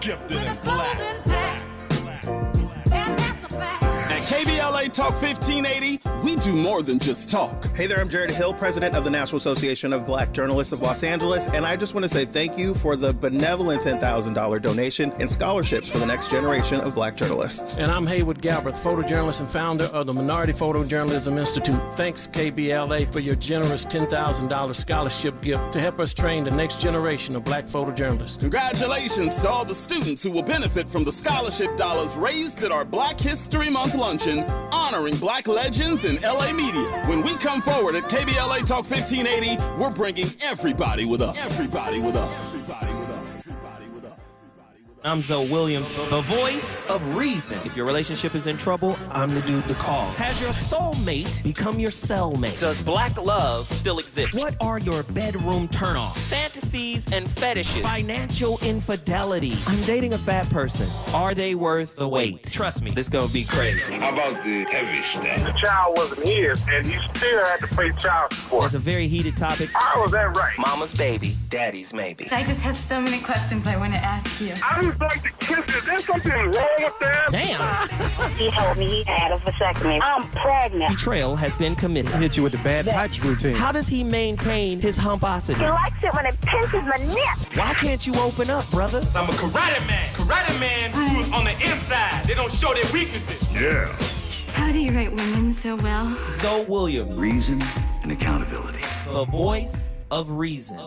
gifted and black. At KBLA Talk 1580, we do more than just talk. Hey there, I'm Jared Hill, president of the National Association of Black Journalists of Los Angeles, and I just want to say thank you for the benevolent $10,000 donation and scholarships for the next generation of black journalists. And I'm Haywood Galbraith, photojournalist and founder of the Minority Photojournalism Institute. Thanks, KBLA, for your generous $10,000 scholarship gift to help us train the next generation of black photojournalists. Congratulations to all the students who will benefit from the scholarship dollars raised at our Black History Month luncheon honoring black legends in LA media. When we come forward at KBLA Talk 1580, we're bringing everybody with us. Everybody with us. Everybody with us. I'm Zoe Williams, the voice of reason. If your relationship is in trouble, I'm the dude to call. Has your soulmate become your cellmate? Does black love still exist? What are your bedroom turnoffs? Fantasies and fetishes. Financial infidelity. I'm dating a fat person. Are they worth the wait? Trust me, this gonna be crazy. How about the heavy stuff? The child wasn't his, and he still had to pay child support. It's a very heated topic. How was that right? Mama's baby, daddy's maybe. I just have so many questions I want to ask you. I just like to kiss it. Is there something wrong with that? Damn. He told me he had a vasectomy. I'm pregnant. Betrayal has been committed. Hit you with the bad pipes routine. How does he maintain his humposity? He likes it when it pinches my neck. Why can't you open up, brother? I'm a karate man. Karate man rules on the inside. They don't show their weaknesses. Yeah. How do you write women so well? Zoe Williams, Reason and accountability. the voice of reason.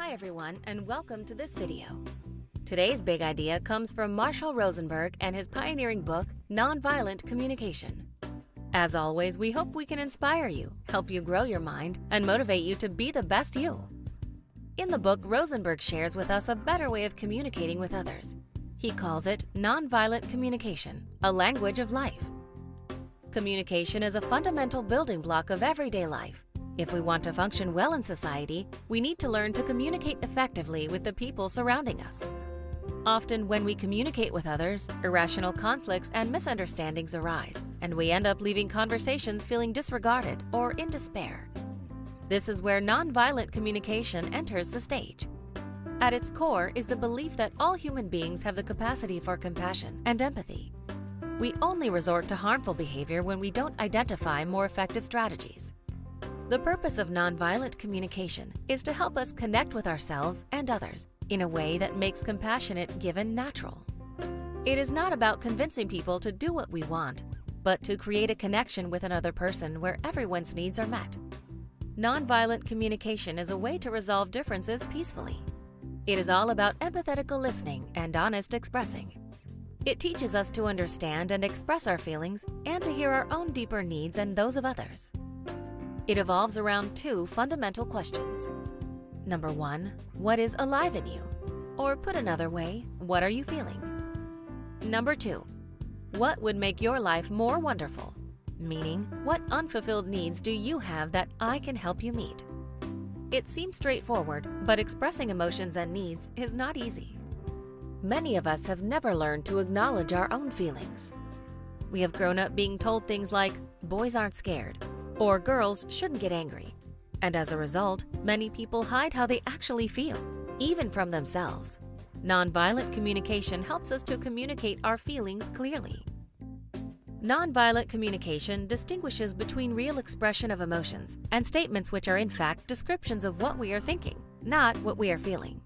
Hi everyone, and welcome to this video. Today's big idea comes from Marshall Rosenberg and his pioneering book, Nonviolent Communication. As always, we hope we can inspire you, help you grow your mind, and motivate you to be the best you. In the book, Rosenberg shares with us a better way of communicating with others. He calls it nonviolent communication, a language of life. Communication is a fundamental building block of everyday life. If we want to function well in society, we need to learn to communicate effectively with the people surrounding us. Often when we communicate with others, irrational conflicts and misunderstandings arise, and we end up leaving conversations feeling disregarded or in despair. This is where nonviolent communication enters the stage. At its core is the belief that all human beings have the capacity for compassion and empathy. We only resort to harmful behavior when we don't identify more effective strategies. The purpose of nonviolent communication is to help us connect with ourselves and others in a way that makes compassionate giving natural. It is not about convincing people to do what we want, but to create a connection with another person where everyone's needs are met. Nonviolent communication is a way to resolve differences peacefully. It is all about empathetical listening and honest expressing. It teaches us to understand and express our feelings and to hear our own deeper needs and those of others. It evolves around two fundamental questions. Number one, what is alive in you? Or put another way, what are you feeling? Number two, what would make your life more wonderful? Meaning, what unfulfilled needs do you have that I can help you meet? It seems straightforward, but expressing emotions and needs is not easy. Many of us have never learned to acknowledge our own feelings. We have grown up being told things like, boys aren't scared, or girls shouldn't get angry. And as a result, many people hide how they actually feel, even from themselves. Nonviolent communication helps us to communicate our feelings clearly. Nonviolent communication distinguishes between real expression of emotions and statements which are in fact descriptions of what we are thinking, not what we are feeling.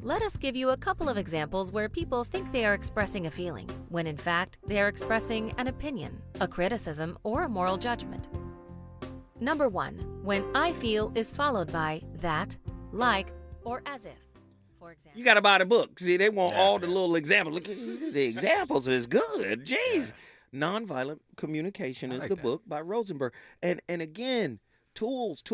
Let us give you a couple of examples where people think they are expressing a feeling, when in fact they are expressing an opinion, a criticism, or a moral judgment. Number 1, when I feel is followed by that, like, or as if. For example, you got to buy the book. See, they want all the little examples. Look, the examples is good. Jeez. Yeah. Nonviolent Communication is the book by Rosenberg. And again, tools.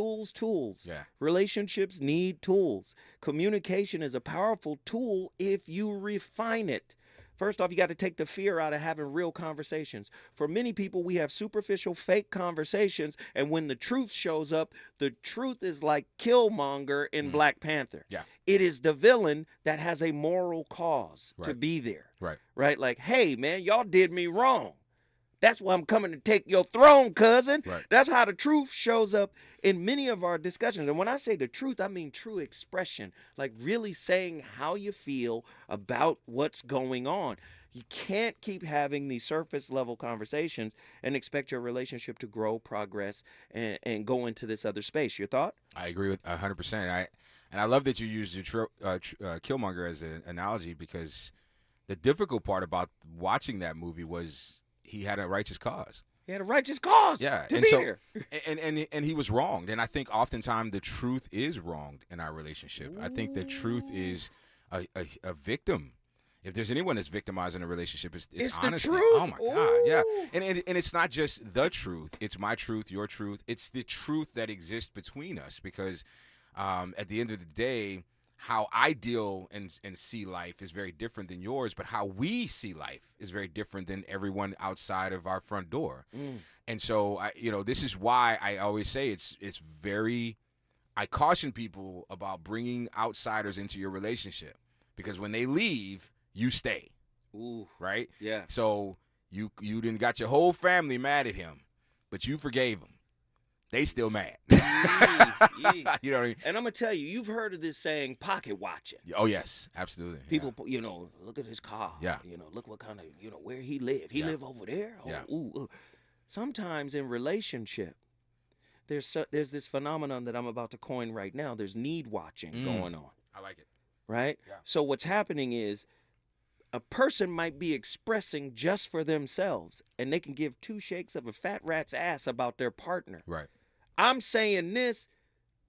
Yeah. Relationships need tools. Communication is a powerful tool if you refine it. First off, you got to take the fear out of having real conversations. For many people, we have superficial, fake conversations, and when the truth shows up, the truth is like Killmonger in Black Panther. Yeah. It is the villain that has a moral cause to be there. Right? Like, hey, man, y'all did me wrong. That's why I'm coming to take your throne, cousin. Right. That's how the truth shows up in many of our discussions. And when I say the truth, I mean true expression, like really saying how you feel about what's going on. You can't keep having these surface level conversations and expect your relationship to grow, progress, and go into this other space. Your thought? I agree with 100%. And I love that you used Killmonger as an analogy, because the difficult part about watching that movie was he had a righteous cause. He had a righteous cause. Yeah, to be here. And he was wronged. And I think oftentimes the truth is wronged in our relationship. Ooh. I think the truth is a victim. If there's anyone that's victimized in a relationship, it's honesty. The truth. Oh my God, yeah. And it's not just the truth. It's my truth, your truth. It's the truth that exists between us, because at the end of the day, how I deal and see life is very different than yours, but how we see life is very different than everyone outside of our front door. And so, this is why I always say I caution people about bringing outsiders into your relationship, because when they leave, you stay. Ooh. Right? Yeah. So you done got your whole family mad at him, but you forgave him. They still mad. You know what I mean? And I'm going to tell you, you've heard of this saying, pocket watching. Oh, yes, absolutely. People, look at his car. Yeah. Look what kind of, where he live. He live over there. Oh, yeah. Ooh. Sometimes in relationship, there's this phenomenon that I'm about to coin right now. There's need watching going on. I like it. Right? Yeah. So what's happening is a person might be expressing just for themselves, and they can give two shakes of a fat rat's ass about their partner. Right. I'm saying this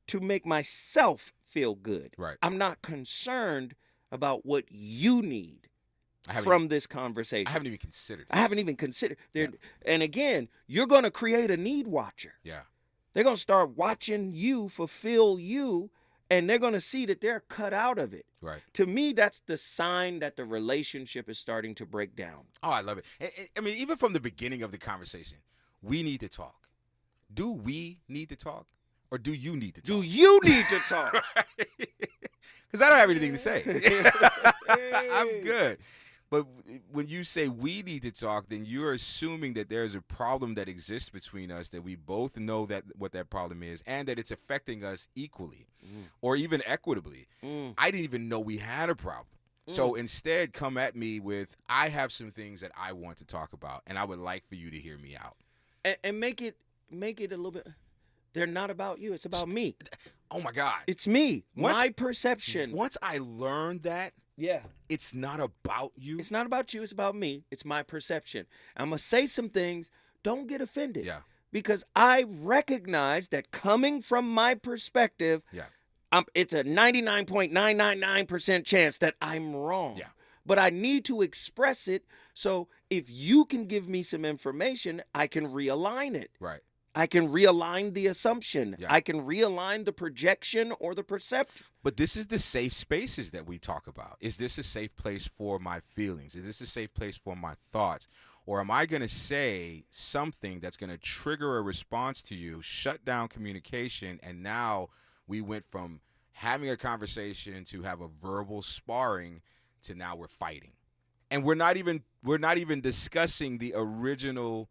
to make myself feel good. Right. I'm not concerned about what you need from this conversation. I haven't even considered it. I haven't even considered. And again, you're going to create a need watcher. Yeah. They're going to start watching you fulfill you, and they're going to see that they're cut out of it. Right. To me, that's the sign that the relationship is starting to break down. Oh, I love it. I mean, even from the beginning of the conversation, we need to talk. Do we need to talk, or do you need to talk? Do you need to talk? Because I don't have anything to say. I'm good. But when you say we need to talk, then you're assuming that there's a problem that exists between us, that we both know that what that problem is, and that it's affecting us equally or even equitably. I didn't even know we had a problem. So instead, come at me with, I have some things that I want to talk about, and I would like for you to hear me out. And make it a little bit. They're not about you. It's about me. Oh, my God. It's me. My perception. Once I learned that, it's not about you. It's not about you. It's about me. It's my perception. I'm going to say some things. Don't get offended. Yeah. Because I recognize that coming from my perspective, it's a 99.999% chance that I'm wrong. Yeah. But I need to express it, so if you can give me some information, I can realign it. Right. I can realign the assumption. Yeah. I can realign the projection or the perception. But this is the safe spaces that we talk about. Is this a safe place for my feelings? Is this a safe place for my thoughts? Or am I going to say something that's going to trigger a response to you, shut down communication, and now We went from having a conversation to have a verbal sparring to now we're fighting. And we're not even discussing the original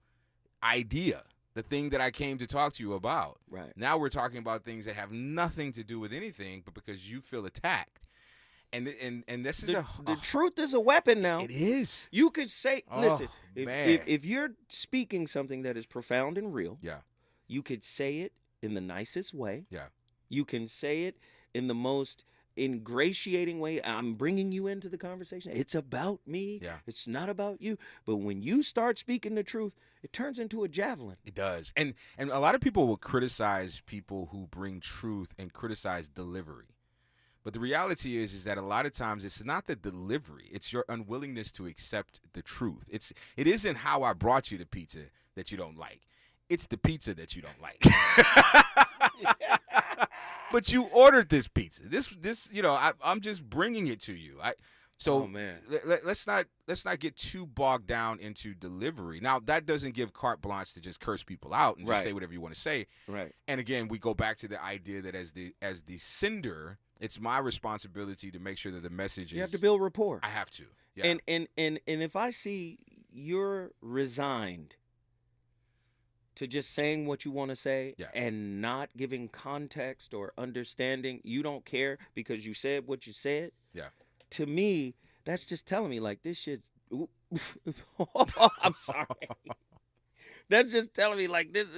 idea, the thing that I came to talk to you about. Right. Now we're talking about things that have nothing to do with anything, but because you feel attacked. And this is the truth is a weapon now. It is. You could say, listen, man. if you're speaking something that is profound and real, Yeah. you could say it in the nicest way. Yeah. You can say it in the most ingratiating way. I'm bringing you into the conversation. It's about me. Yeah. It's not about you. But when you start speaking the truth, it turns into a javelin. It does. And a lot of people will criticize people who bring truth and criticize delivery. But the reality is that a lot of times it's not the delivery. It's your unwillingness to accept the truth. It isn't how I brought you the pizza that you don't like. It's the pizza that you don't like. But you ordered this pizza. This I'm just bringing it to you. So let's not get too bogged down into delivery. Now that doesn't give carte blanche to just curse people out and just say whatever you want to say. Right. And again, we go back to the idea that as the sender, it's my responsibility to make sure that the message You have to build rapport. I have to. Yeah. And if I see you're resigned to just saying what you want to say and not giving context or understanding, you don't care because you said what you said. Yeah. To me, that's just telling me like this shit's I'm sorry. That's just telling me like this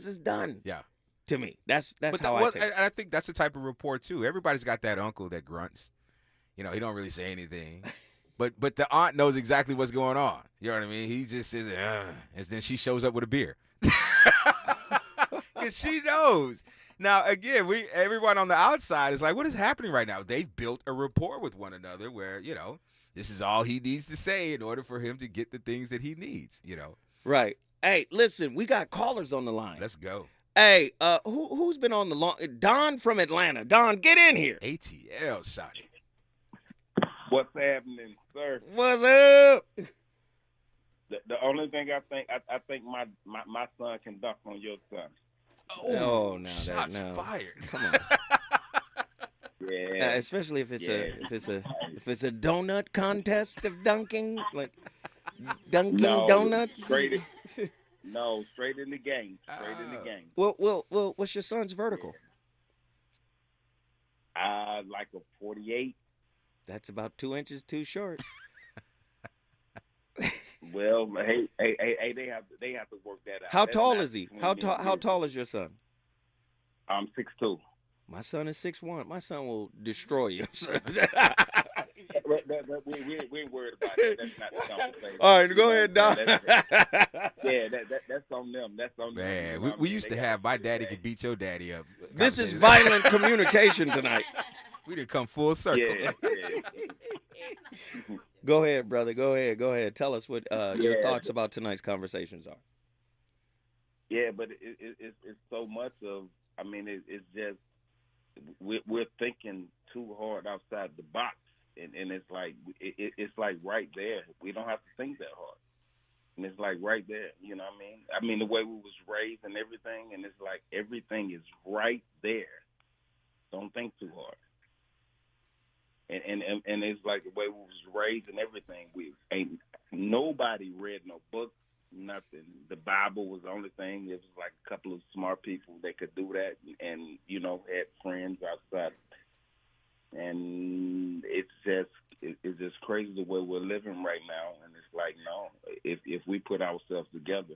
is done. Yeah. To me. That's how I take it. And I think that's the type of rapport too. Everybody's got that uncle that grunts. He don't really say anything. But the aunt knows exactly what's going on. You know what I mean? He just says, and then she shows up with a beer. Because she knows. Now, again, everyone on the outside is like, what is happening right now? They've built a rapport with one another where, this is all he needs to say in order for him to get the things that he needs, Right. Hey, listen, we got callers on the line. Let's go. Hey, who's been on the long? Don from Atlanta. Don, get in here. ATL, shawty. What's happening, sir? What's up? The only thing I think my son can dunk on your son. Oh, no, shots fired. Come on. Yeah. Especially if it's a donut contest of dunking, like dunking donuts. Straight in the game. Straight in the game. Well, what's your son's vertical? Like a 48. That's about 2 inches too short. Well, hey, they have to work that out. How tall is he? How tall is your son? I'm 6'2". My son is 6'1". My son will destroy you. we ain't worried about that. That's not the conversation. All right, go ahead, Doc. That's on them. That's on them. Man, we used to have my daddy could beat your daddy up. This is violent communication tonight. We done come full circle. Yeah. Go ahead, brother. Go ahead. Tell us what your thoughts about tonight's conversations are. Yeah, but it's so much of. I mean, it's just we're thinking too hard outside the box, and it's like it's like right there. We don't have to think that hard, and it's like right there. You know what I mean? I mean the way we was raised and everything, and it's like everything is right there. Don't think too hard. And it's like the way we was raised and everything. We ain't nobody read no book, nothing. The Bible was the only thing. It was like a couple of smart people that could do that, and had friends outside. And it's just crazy the way we're living right now. And it's like no, if we put ourselves together,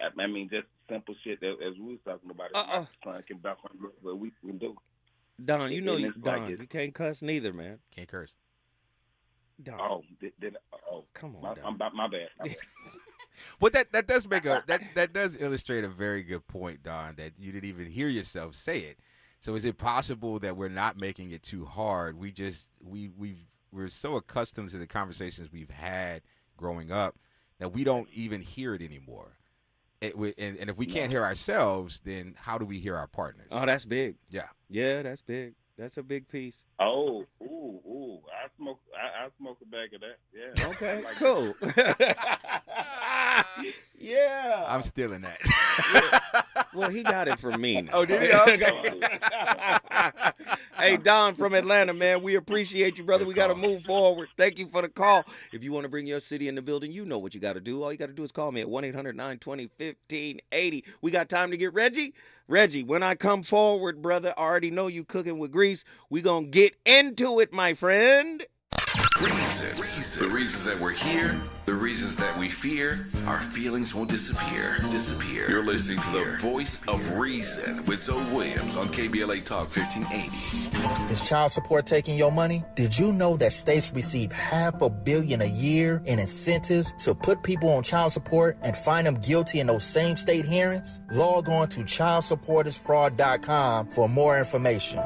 I mean just simple shit as we was talking about. My son can back on this, but we can do. Don, you can't cuss neither, man. Can't curse. Don. Come on. My bad. Well, that does make that does illustrate a very good point, Don. That you didn't even hear yourself say it. So is it possible that we're not making it too hard? We're so accustomed to the conversations we've had growing up that we don't even hear it anymore. And if we can't hear ourselves, then how do we hear our partners? Oh, that's big. Yeah, that's big. That's a big piece. Oh, ooh! I smoke a bag of that. Yeah. Okay, cool. Yeah. I'm stealing that. Yeah. Well, he got it from me now. Oh, did he? Okay. Hey, Don from Atlanta, man, we appreciate you, brother. We got to move forward. Thank you for the call. If you want to bring your city in the building, you know what you got to do. All you got to do is call me at 1-800-920-1580. We got time to get Reggie. Reggie, when I come forward, brother, I already know you cooking with grease. We going to get into it, my friend. Reasons. The reasons that we're here, the reasons that we fear, our feelings won't disappear. You're listening to the voice of reason with Zoe Williams on KBLA Talk 1580. Is child support taking your money? Did you know that states receive $500 million a year in incentives to put people on child support and find them guilty in those same state hearings? Log on to ChildSupportersFraud.com for more information.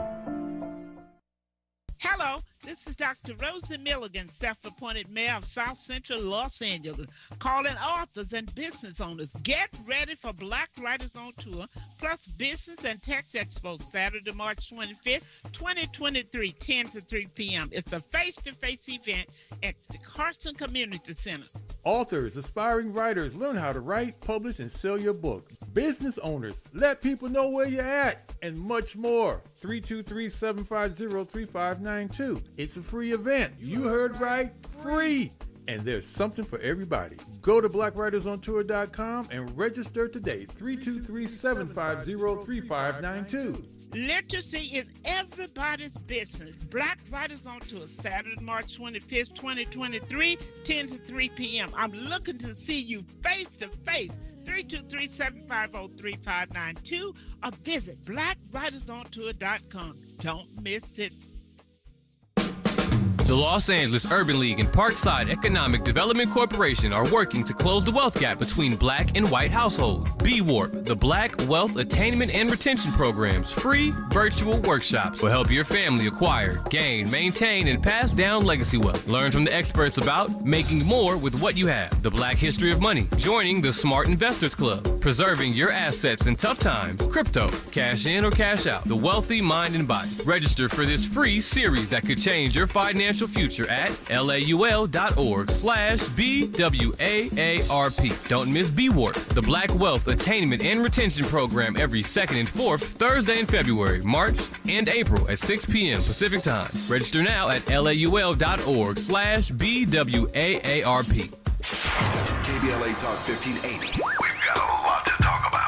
Hello, this is Dr. Rosa Milligan, self-appointed mayor of South Central Los Angeles, calling authors and business owners. Get ready for Black Writers on Tour, plus Business and Tech Expo, Saturday, March 25th, 2023, 10 to 3 p.m. It's a face-to-face event at the Carson Community Center. Authors, aspiring writers, learn how to write, publish, and sell your book. Business owners, let people know where you're at, and much more. 323-750-3592. It's a free event. You heard right, free. And there's something for everybody. Go to blackwritersontour.com and register today. 323-750-3592. Literacy is everybody's business. Black Writers on Tour, Saturday, March 25th, 2023, 10 to 3 p.m. I'm looking to see you face to face. 323-750-3592 or visit blackwritersontour.com. Don't miss it. The Los Angeles Urban League and Parkside Economic Development Corporation are working to close the wealth gap between black and white households. B-Warp, the Black Wealth Attainment and Retention Program's free virtual workshops will help your family acquire, gain, maintain, and pass down legacy wealth. Learn from the experts about making more with what you have, the Black history of money, joining the Smart Investors Club, preserving your assets in tough times, crypto, cash in or cash out, the wealthy mind and body. Register for this free series that could change your financial future at laul.org/BWAARP. Don't miss B-Warp, the Black Wealth Attainment and Retention Program, every second and fourth Thursday in February, March, and April at 6 p.m. Pacific Time. Register now at laul.org/BWAARP. KBLA Talk 1580. We've got a lot to talk about.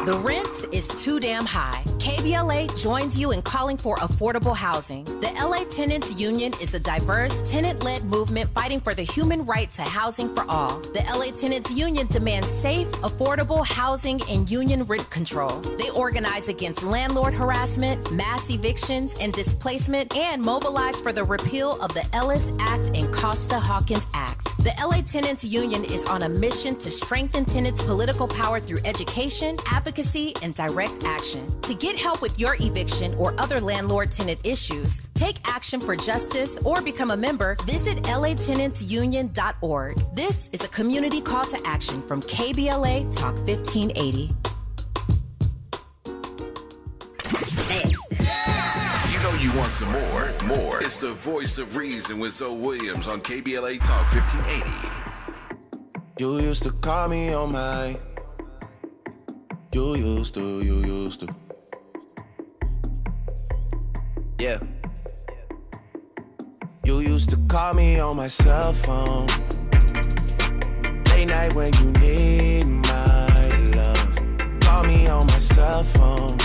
The rent is too damn high. KBLA joins you in calling for affordable housing. The LA Tenants Union is a diverse, tenant-led movement fighting for the human right to housing for all. The LA Tenants Union demands safe, affordable housing and union rent control. They organize against landlord harassment, mass evictions, and displacement, and mobilize for the repeal of the Ellis Act and Costa-Hawkins Act. The LA Tenants Union is on a mission to strengthen tenants' political power through education, advocacy, and direct action. To get help with your eviction or other landlord-tenant issues, take action for justice, or become a member, visit latenantsunion.org. This is a community call to action from KBLA Talk 1580. You know you want some more. It's the voice of reason with Zoe Williams on KBLA Talk 1580. You used to call me on my... You used to. Yeah. You used to call me on my cell phone. Late night when you need my love. Call me on my cell phone.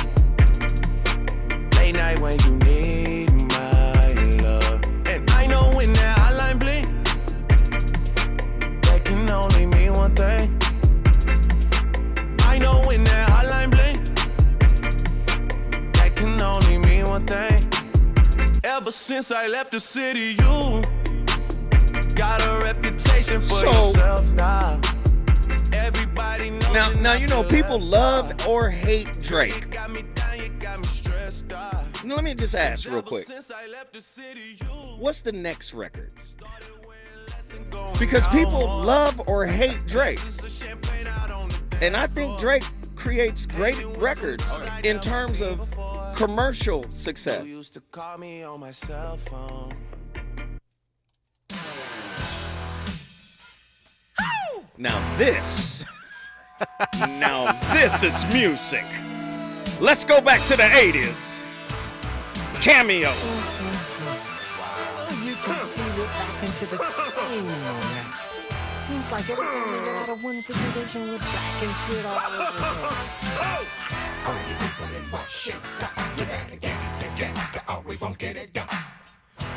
Late night when you need my love. And I know when that hotline blink, that can only mean one thing. I know when that hotline blink, that can only mean one thing. Ever since I left the city, you got a reputation for yourself now. Everybody knows. Now you know people love or hate Drake. Now, let me just ask real quick. What's the next record? Because people love or hate Drake. And I think Drake creates great records in terms of commercial success. You used to call me on my cell phone. Now this is music. Let's go back to the 80s. Cameo. So you can see we're back into the same mess. Seems like every time we get out of one situation, we're back into it all over again. All you people in Washington, you better get it together or we won't get it done.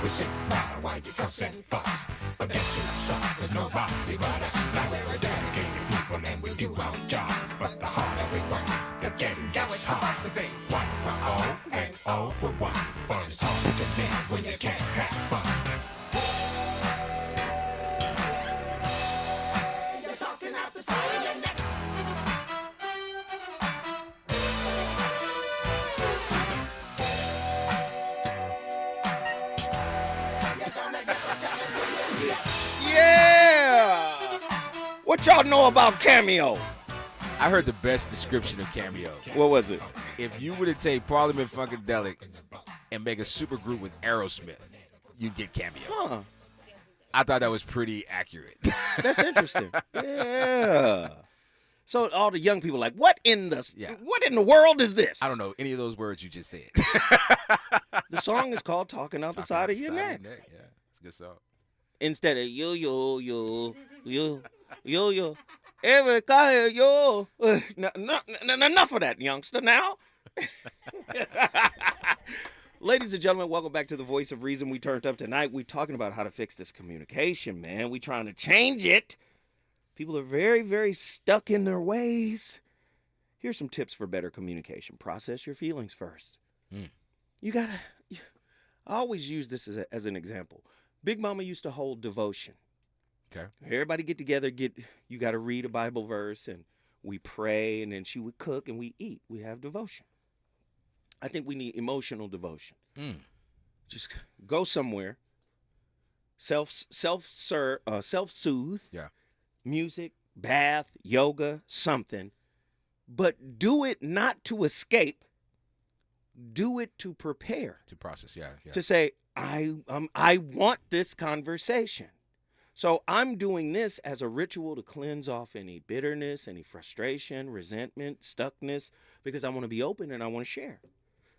We sit by while you fuss and fuss, but guess who sucks? There's nobody but us. Now we're a dedicated people and we do our job, but the harder we work, the getting gets hard. One for all and all for one, but it's hard to live when you can't have fun. You're talking out the side of your neck. Yeah! What y'all know about Cameo? I heard the best description of Cameo. What was it? If you were to take Parliament Funkadelic and make a super group with Aerosmith, you'd get Cameo. Huh. I thought that was pretty accurate. That's interesting. Yeah. So all the young people are like, what in the world is this? I don't know any of those words you just said. The song is called Talking Out the Side of Your Neck. Yeah, it's a good song. Instead of every guy, enough of that, youngster, now. Ladies and gentlemen, welcome back to the Voice of Reason. We turned up tonight. We're talking about how to fix this communication, man. We're trying to change it. People are very, very stuck in their ways. Here's some tips for better communication. Process your feelings first. You gotta, I always use this as an example. Big Mama used to hold devotion. Okay. Everybody get together, you got to read a Bible verse, and we pray, and then she would cook, and we eat. We have devotion. I think we need emotional devotion. Just go somewhere, self-soothe, yeah, music, bath, yoga, something, but do it not to escape. Do it to prepare. To process, yeah. To say, I want this conversation. So I'm doing this as a ritual to cleanse off any bitterness, any frustration, resentment, stuckness, because I want to be open and I want to share.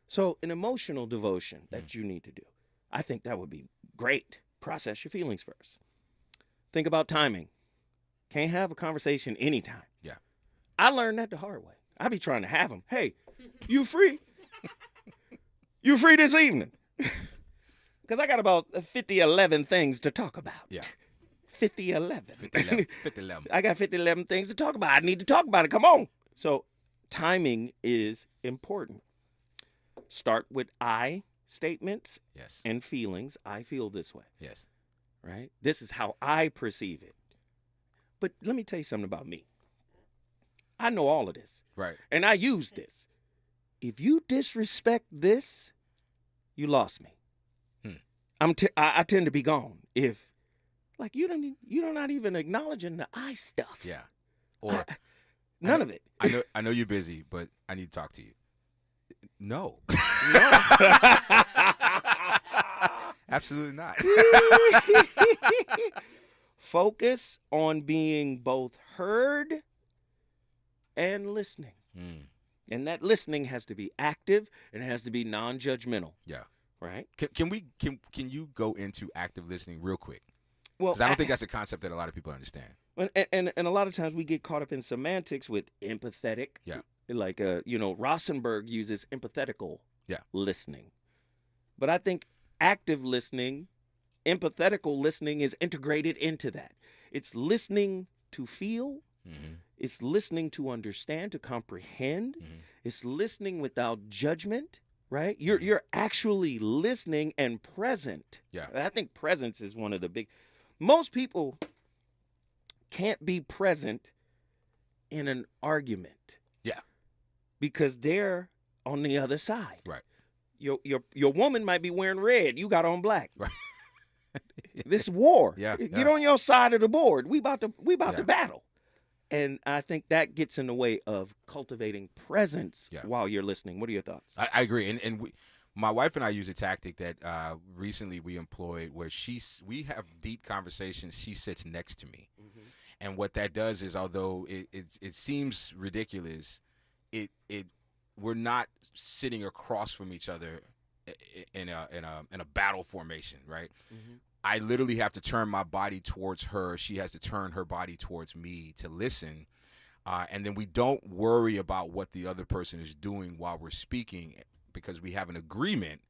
So an emotional devotion that you need to do. I think that would be great. Process your feelings first. Think about timing. Can't have a conversation anytime. Yeah. I learned that the hard way. I be trying to have them. Hey, you free? You free this evening? Because I got about 11 things to talk about. Yeah. 11. 11. I got 11 things to talk about. I need to talk about it. Come on. So timing is important. Start with I statements and feelings. I feel this way. Yes. Right? This is how I perceive it. But let me tell you something about me. I know all of this. Right. And I use this. If you disrespect this, you lost me. I tend to be gone. If you're not even acknowledging the I stuff. Yeah. Or none of it. I know you're busy, but I need to talk to you. No. Absolutely not. Focus on being both heard and listening. And that listening has to be active and it has to be non-judgmental. Yeah. Right? Can you go into active listening real quick? Well, because I don't think that's a concept that a lot of people understand. And a lot of times we get caught up in semantics with empathetic. Yeah. Like Rosenberg uses empathetical listening. But I think active listening, empathetical listening is integrated into that. It's listening to feel. It's listening to understand, to comprehend. It's listening without judgment, right? You're actually listening and present. Yeah. I think presence is one of the big. Most people can't be present in an argument. Yeah. Because they're on the other side. Right. Your woman might be wearing red. You got on black. Right. This war. Yeah. Get on your side of the board. We about to battle. And I think that gets in the way of cultivating presence while you're listening. What are your thoughts? I agree. And my wife and I use a tactic that recently we employed where we have deep conversations. She sits next to me. And what that does is, although it seems ridiculous, we're not sitting across from each other in a battle formation, right? Mm-hmm. I literally have to turn my body towards her. She has to turn her body towards me to listen. And then we don't worry about what the other person is doing while we're speaking because we have an agreement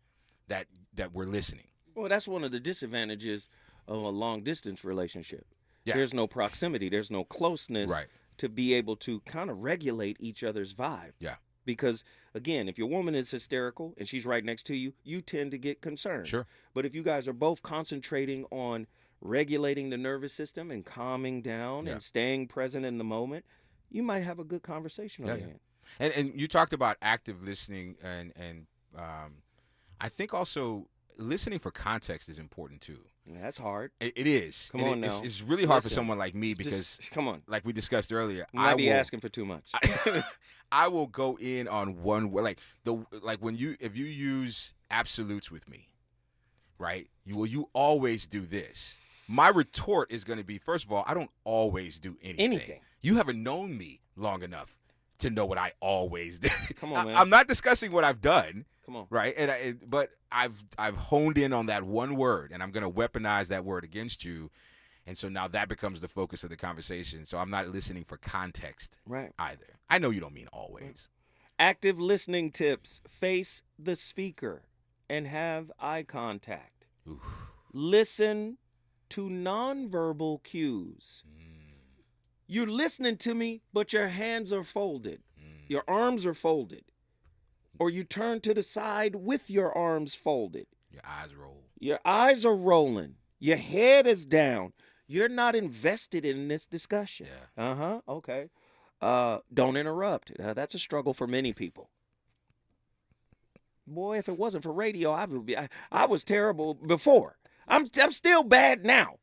that we're listening. Well, that's one of the disadvantages of a long-distance relationship. Yeah. There's no proximity. There's no closeness Right. to be able to kind of regulate each other's vibe. Yeah. Because, again, if your woman is hysterical and she's right next to you, you tend to get concerned. Sure. But if you guys are both concentrating on regulating the nervous system and calming down and staying present in the moment, you might have a good conversation on your hand. And you talked about active listening, and I think also listening for context is important too. Yeah, that's hard. It is. Come on now. It's really hard for someone like me because, come on, like we discussed earlier, you might be asking for too much. I will go in on one word, if you use absolutes with me, right? You always do this. My retort is going to be, first of all, I don't always do anything. You haven't known me long enough to know what I always do. Come on, man. I'm not discussing what I've done. Come on. Right? But I've honed in on that one word, and I'm going to weaponize that word against you. And so now that becomes the focus of the conversation. So I'm not listening for context either. I know you don't mean always. Active listening tips. Face the speaker and have eye contact. Oof. Listen to nonverbal cues. You're listening to me, but your hands are folded. Your arms are folded. Or you turn to the side with your arms folded. Your eyes roll. Your eyes are rolling. Your head is down. You're not invested in this discussion. Yeah. Okay. Don't interrupt. That's a struggle for many people. Boy, if it wasn't for radio, I was terrible before. I'm still bad now.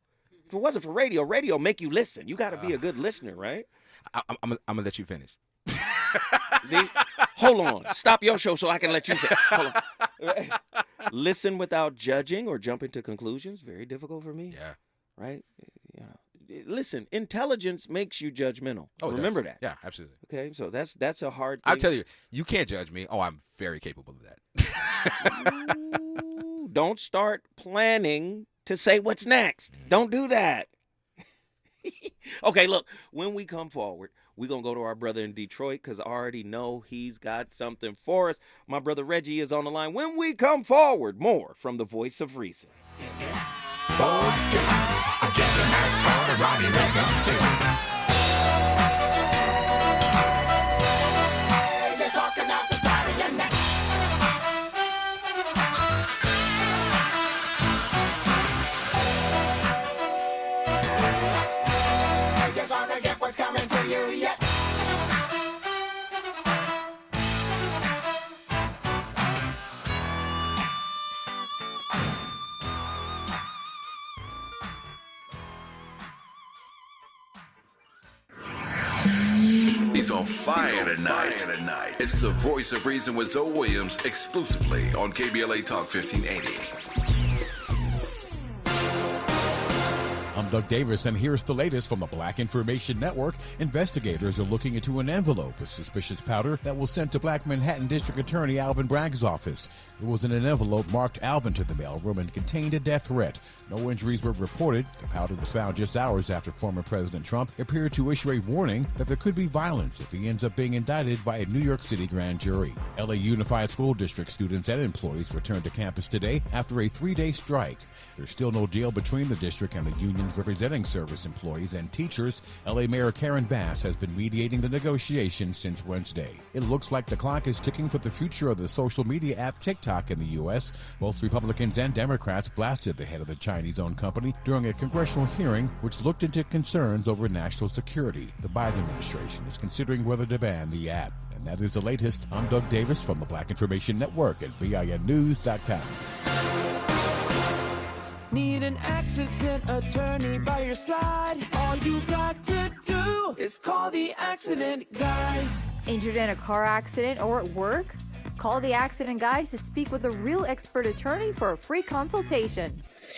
If it wasn't for radio make you listen. You got to be a good listener, right? I'm gonna let you finish. See? Hold on. Stop your show so I can let you finish. Hold on. Listen without judging or jumping to conclusions. Very difficult for me. Yeah. Right? Listen, intelligence makes you judgmental. Oh, remember that. Yeah, absolutely. Okay, so that's a hard thing. I'll tell you, you can't judge me. Oh, I'm very capable of that. Ooh, don't start planning to say what's next. Don't do that. Okay, look, when we come forward, we're going to go to our brother in Detroit because I already know he's got something for us. My brother Reggie is on the line. When we come forward, more from the Voice of Reason. He's on fire tonight. It's the Voice of Reason with Zoe Williams exclusively on KBLA Talk 1580. I'm Doug Davis, and here's the latest from the Black Information Network. Investigators are looking into an envelope of suspicious powder that was sent to Black Manhattan District Attorney Alvin Bragg's office. It was in an envelope marked Alvin to the mailroom and contained a death threat. No injuries were reported. The powder was found just hours after former President Trump appeared to issue a warning that there could be violence if he ends up being indicted by a New York City grand jury. LA Unified School District students and employees returned to campus today after a 3-day strike. There's still no deal between the district and the unions representing service employees and teachers. LA Mayor Karen Bass has been mediating the negotiations since Wednesday. It looks like the clock is ticking for the future of the social media app TikTok in the U.S. Both Republicans and Democrats blasted the head of the Chinese-owned company during a congressional hearing which looked into concerns over national security. The Biden administration is considering whether to ban the app. And that is the latest. I'm Doug Davis from the Black Information Network at BINnews.com. Need an accident attorney by your side? All you got to do is call the accident guys. Injured in a car accident or at work? Call the accident guys to speak with a real expert attorney for a free consultation. It's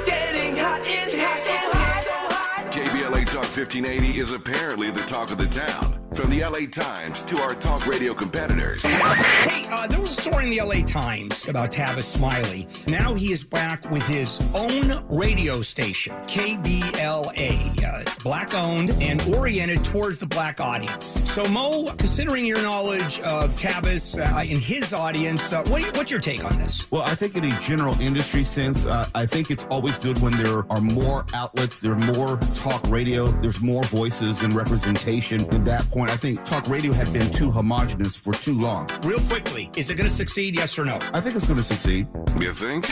getting hot in here, so hot. KBLA Talk 1580 is apparently the talk of the town. From the LA Times to our talk radio competitors. Hey, there was a story in the LA Times about Tavis Smiley. Now he is back with his own radio station, KBLA, black-owned and oriented towards the black audience. So, Mo, considering your knowledge of Tavis in his audience, what's your take on this? Well, I think in a general industry sense, I think it's always good when there are more outlets, there are more talk radio, there's more voices and representation. At that point, I think talk radio had been too homogenous for too long. Real quickly, is it going to succeed, yes or no? I think it's going to succeed. You think?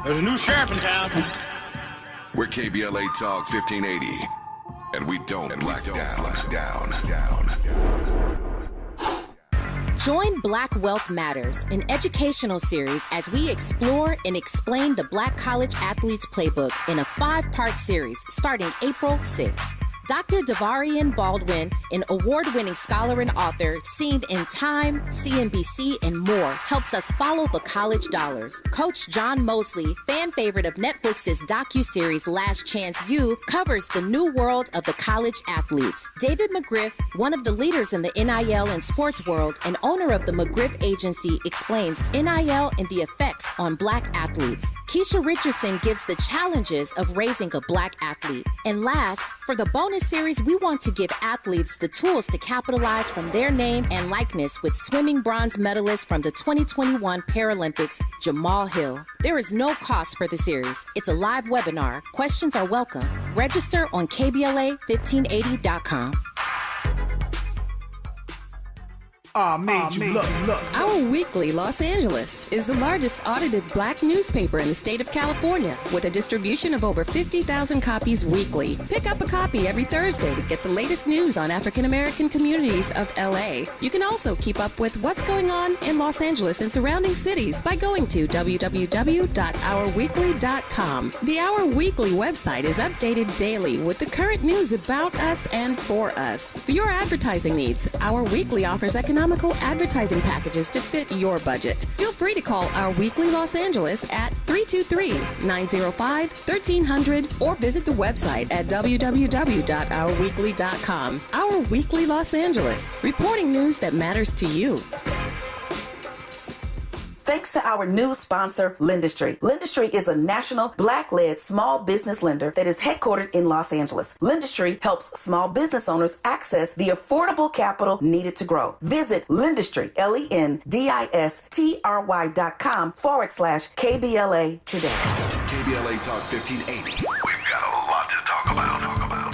There's a new sheriff in town. We're KBLA Talk 1580, and we don't black down. Join Black Wealth Matters, an educational series as we explore and explain the Black College Athletes Playbook in a 5-part series starting April 6th. Dr. Devarian Baldwin, an award-winning scholar and author, seen in Time, CNBC, and more, helps us follow the college dollars. Coach John Mosley, fan favorite of Netflix's docuseries Last Chance U, covers the new world of the college athletes. David McGriff, one of the leaders in the NIL and sports world and owner of the McGriff Agency, explains NIL and the effects on Black athletes. Keisha Richardson gives the challenges of raising a Black athlete. And last, for the bonus series, we want to give athletes the tools to capitalize from their name and likeness with swimming bronze medalist from the 2021 Paralympics, Jamal Hill. There is no cost for the series. It's a live webinar. Questions are welcome. Register on KBLA1580.com. Look. Our Weekly Los Angeles is the largest audited Black newspaper in the state of California with a distribution of over 50,000 copies weekly. Pick up a copy every Thursday to get the latest news on African American communities of LA. You can also keep up with what's going on in Los Angeles and surrounding cities by going to www.ourweekly.com. The Our Weekly website is updated daily with the current news about us and for us. For your advertising needs, Our Weekly offers economical advertising packages to fit your budget. Feel free to call Our Weekly Los Angeles at 323-905-1300 or visit the website at www.ourweekly.com. Our Weekly Los Angeles, reporting news that matters to you. Thanks to our new sponsor, Lendistry. Lendistry is a national Black-led small business lender that is headquartered in Los Angeles. Lendistry helps small business owners access the affordable capital needed to grow. Visit Lendistry, LENDISTRY.com/KBLA today. KBLA Talk 1580. We've got a lot to talk about.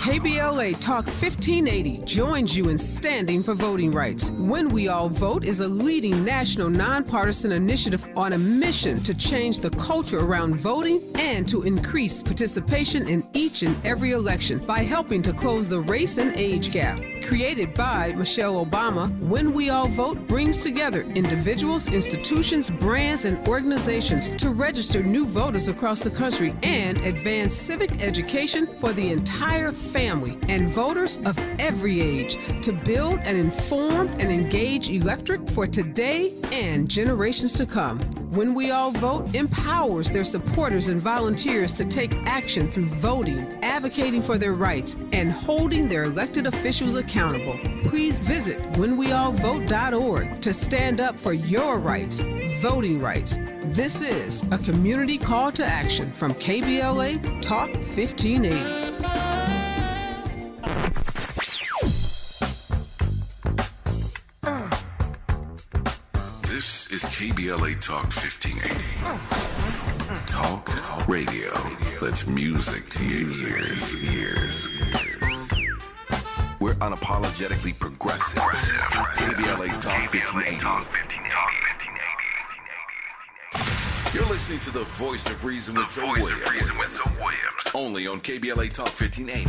KBLA Talk 1580 joins you in standing for voting rights. When We All Vote is a leading national nonpartisan initiative on a mission to change the culture around voting and to increase participation in each and every election by helping to close the race and age gap. Created by Michelle Obama, When We All Vote brings together individuals, institutions, brands, and organizations to register new voters across the country and advance civic education for the entire family and voters of every age to build an informed and engaged electorate for today and generations to come. When We All Vote empowers their supporters and volunteers to take action through voting, advocating for their rights, and holding their elected officials accountable. Please visit whenweallvote.org to stand up for your rights, voting rights. This is a community call to action from KBLA Talk 1580. This is KBLA Talk 1580. Talk radio that's music to your ears. We're unapologetically progressive. KBLA Talk 1580. You're listening to the voice of reason with Zoe Williams. Only on KBLA Talk 1580.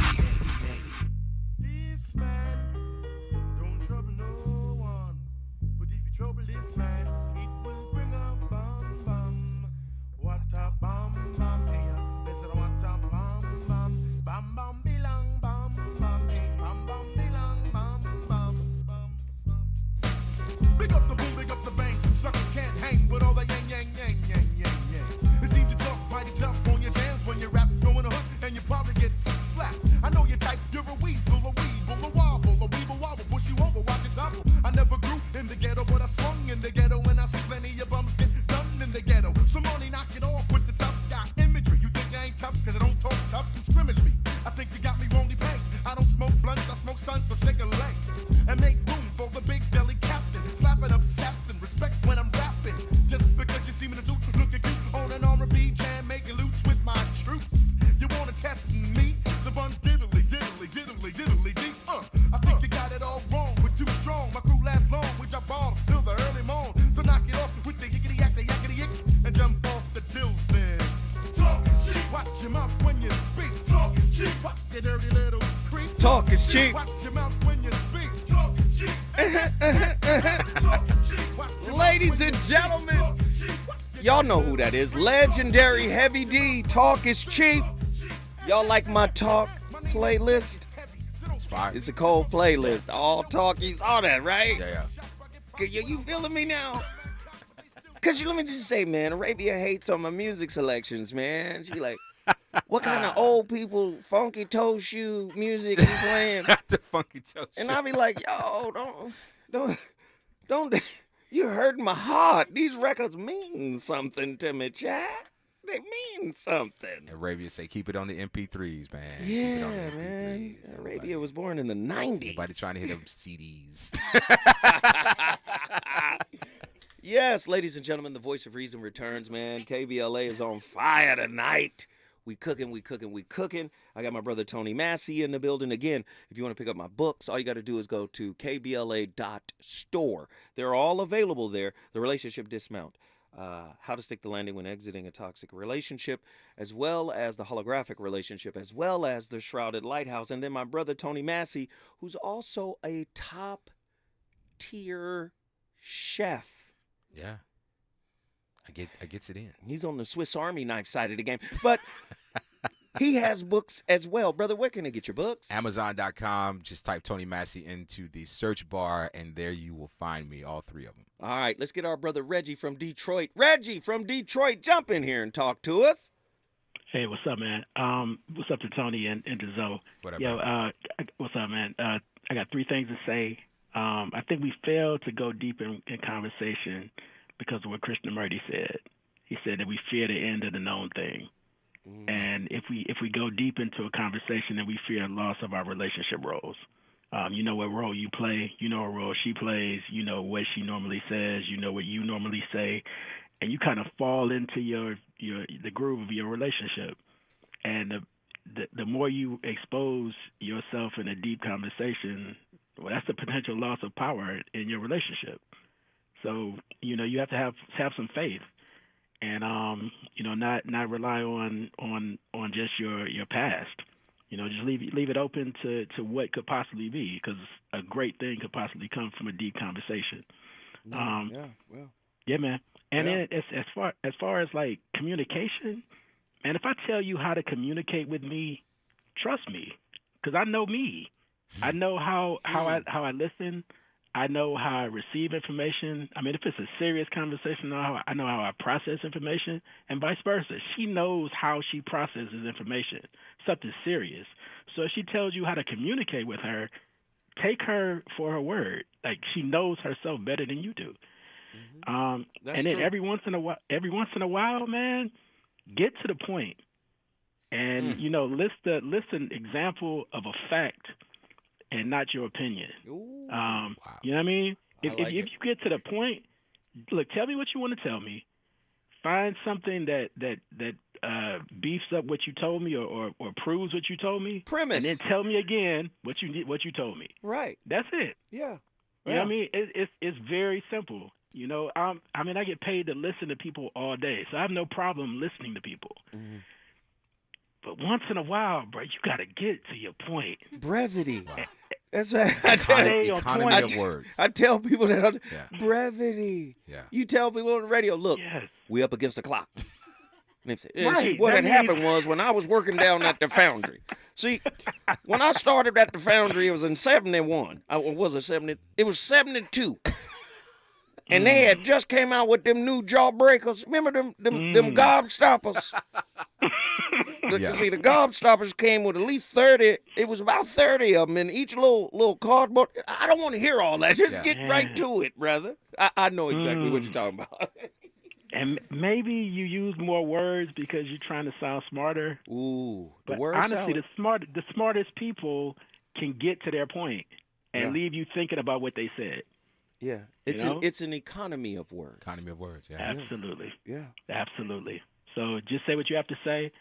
Big up the boom, big up the bang. Some suckers can't hang with all the yang. It seems you talk mighty tough on your jams when you rap, throwing a hook, and you probably get slapped. I know you're tough, cause I don't talk tough and scrimmage me. I think you got me wrongly pegged. I don't smoke blunts, I smoke stunts, so shake a leg. And make room for the big belly captain. Slapping up saps and respect when I'm rapping. Just because you see me in a suit, looking cute on an R&B jam, making loops with my troops. You wanna test me? The bun diddly, diddly, diddly, diddly, dee. I think you got it all wrong. We're too strong. My crew lasts long. We jump off till the early morn. So knock it off with the yickety yak, the yakety yick, and jump off the dills then. Talk is cheap. Watch your mouth when you speak. Talk is cheap. What you dirty little creep. Talk is cheap. Watch your mouth when you speak. Talk is cheap. Talk is cheap. Ladies and gentlemen, y'all know who that is. Legendary Heavy D. Talk is cheap. Y'all like my talk playlist? It's fire. It's a cold playlist. All talkies, all that, right? Yeah. You feeling me now? Because let me just say, man, Arabia hates on my music selections, man. She like, what kind of old people funky toe shoe music you playing? The funky toe shoe. And I be like, yo, don't, you hurt my heart. These records mean something to me, Chad. They mean something. Arabia say, keep it on the MP3s, man. Yeah, man. Arabia was born in the 90s. Nobody trying to hit them CDs. Yes, ladies and gentlemen, the voice of reason returns, man. KBLA is on fire tonight. We cooking. I got my brother Tony Massey in the building. Again, if you want to pick up my books, all you got to do is go to kbla.store. They're all available there. The Relationship Dismount. How to Stick the Landing When Exiting a Toxic Relationship, as well as the Holographic Relationship, as well as the Shrouded Lighthouse. And then my brother Tony Massey, who's also a top-tier chef. Yeah. I gets it in. He's on the Swiss Army knife side of the game. But he has books as well. Brother, where can I get your books? Amazon.com. Just type Tony Massey into the search bar, and there you will find me, all three of them. All right, let's get our brother Reggie from Detroit. Reggie from Detroit, jump in here and talk to us. Hey, what's up, man? What's up to Tony and to Zoe? What up, what's up, man? I got three things to say. I think we failed to go deep in conversation because of what Krishnamurti said. He said that we fear the end of the known thing. And if we go deep into a conversation, then we fear loss of our relationship roles. You know what role you play, you know what role she plays, you know what she normally says, you know what you normally say, and you kind of fall into the groove of your relationship. And the more you expose yourself in a deep conversation, well, that's the potential loss of power in your relationship. So, you have to have some faith. And not rely on just your past. Just leave it open to what could possibly be, because a great thing could possibly come from a deep conversation. Yeah, man. And then as far as like communication, man, if I tell you how to communicate with me, trust me, because I know me. I know how I listen. I know how I receive information. I mean, if it's a serious conversation, I know how I process information, and vice versa. She knows how she processes information. Something serious. So if she tells you how to communicate with her, take her for her word. Like, she knows herself better than you do. And then true. every once in a while, man, get to the point, and list an example of a fact and not your opinion. Wow. You know what I mean? If you get to the point, look, tell me what you want to tell me. Find something that beefs up what you told me or proves what you told me. Premise. And then tell me again what you told me. Right. That's it. Yeah. You know what I mean? It's very simple. I get paid to listen to people all day, so I have no problem listening to people. Mm-hmm. But once in a while, bro, you got to get to your point. Brevity. Wow. That's right. Economy of words. I tell people that brevity. Yeah. You tell people on the radio, look, we up against the clock. And they say, see, what had happened was when I was working down at the foundry. See, when I started at the foundry, it was in 71. Was it 70? It was 72. And they had just came out with them new jawbreakers. Remember them gobstoppers? See, the gobstoppers came with at least 30. It was about 30 of them in each little cardboard. I don't want to hear all that. Just get right to it, brother. I know exactly what you're talking about. And maybe you use more words because you're trying to sound smarter. Ooh, the but word honestly, salad. the smartest people can get to their point and Yeah. leave you thinking about what they said. Yeah, it's an economy of words. Economy of words. Yeah. Absolutely. Yeah. Absolutely. So just say what you have to say,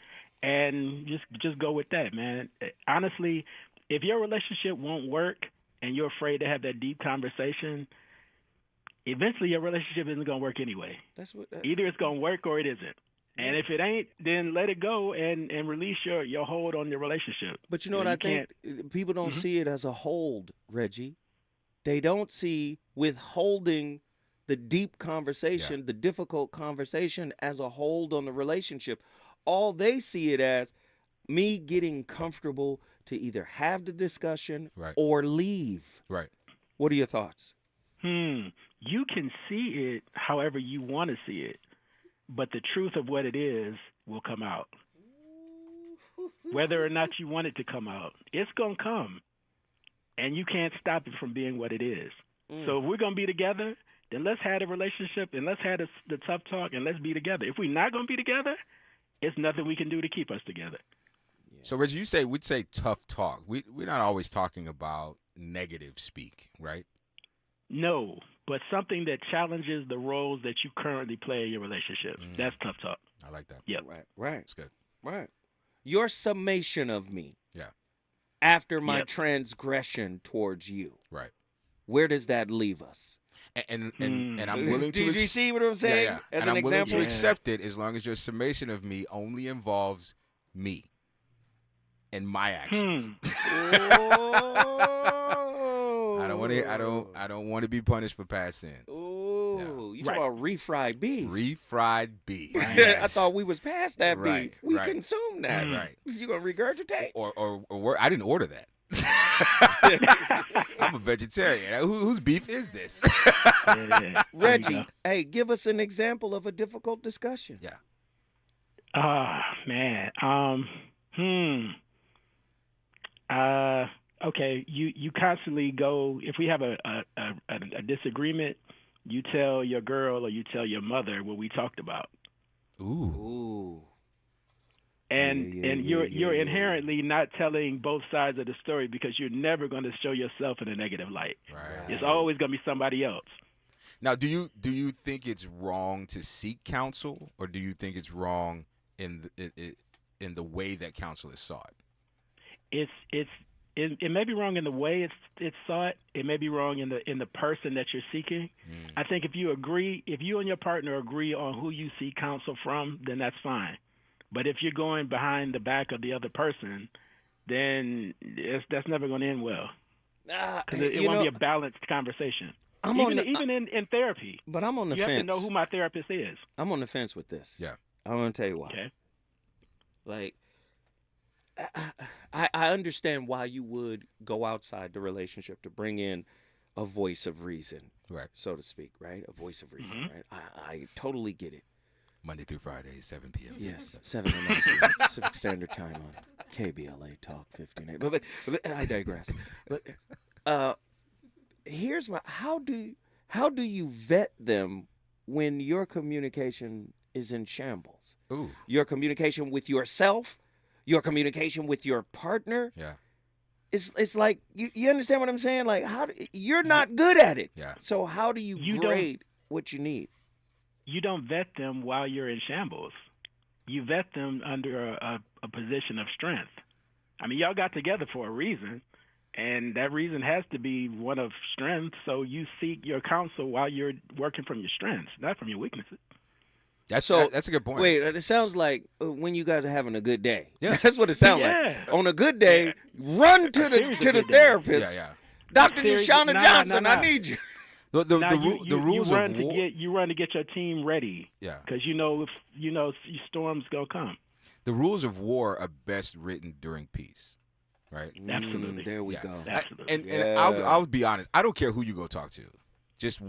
and just go with that, man. Honestly, if your relationship won't work and you're afraid to have that deep conversation, eventually your relationship isn't going to work anyway. That's what. Either it's going to work or it isn't. And if it ain't, then let it go and release your hold on the relationship. But you know what I think? People don't see it as a hold, Reggie. They don't see withholding the deep conversation, the difficult conversation as a hold on the relationship. All they see it as me getting comfortable to either have the discussion or leave. Right. What are your thoughts? You can see it however you want to see it, but the truth of what it is will come out. Whether or not you want it to come out, it's going to come. And you can't stop it from being what it is. So if we're going to be together, then let's have a relationship and let's have the tough talk and let's be together. If we're not going to be together, it's nothing we can do to keep us together. So, Reggie, we'd say tough talk. We're not always talking about negative speak, right? No, but something that challenges the roles that you currently play in your relationship. That's tough talk. I like that. Yep. Right. That's good. Right. Your summation of me. Yeah. After my transgression towards you. Right. Where does that leave us? And I'm willing to. Did you see what I'm saying? Yeah. As and an I'm willing example? to accept it as long as your summation of me only involves me and my actions. I don't want to be punished for past sins. Oh, you talking about refried beef? Refried beef. I thought we was past that Right, beef. We right. consumed that. Right. You gonna regurgitate? Or I didn't order that. I'm a vegetarian. Whose beef is this? Reggie, hey, give us an example of a difficult discussion. Yeah. Man. Okay. You constantly go. If we have a disagreement, you tell your girl or you tell your mother what we talked about. Ooh. And you're inherently not telling both sides of the story because you're never going to show yourself in a negative light. Right. It's always going to be somebody else. Now, do you think it's wrong to seek counsel, or do you think it's wrong in the way that counsel is sought? It may be wrong in the way it's sought. It may be wrong in the person that you're seeking. I think if you and your partner agree on who you seek counsel from, then that's fine. But if you're going behind the back of the other person, then that's never going to end well. Because it won't be a balanced conversation. Even in therapy. But I'm on the fence. You have to know who my therapist is. I'm on the fence with this. Yeah. I'm going to tell you why. Okay. Like, I understand why you would go outside the relationship to bring in a voice of reason, right, so to speak, right? A voice of reason, right? I totally get it. Monday through Friday, 7 p.m. Yes, 7 to 9 p.m. Pacific Standard Time on KBLA Talk 15. But I digress. But here's my how do you vet them when your communication is in shambles? Ooh. Your communication with yourself, your communication with your partner. Yeah. It's like you understand what I'm saying? Like you're not good at it. Yeah. So how do you grade what you need? You don't vet them while you're in shambles. You vet them under a position of strength. I mean, y'all got together for a reason, and that reason has to be one of strength. So you seek your counsel while you're working from your strengths, not from your weaknesses. That's a good point. Wait, it sounds like when you guys are having a good day. Yeah. That's what it sounds like. On a good day, run to the therapist. Yeah. Dr. Deshauna Johnson, I need you. The rules you of war. You run to get your team ready. Yeah. Because if storms gonna come. The rules of war are best written during peace, right? Absolutely. There we go. Absolutely. And I'll be honest. I don't care who you go talk to. Just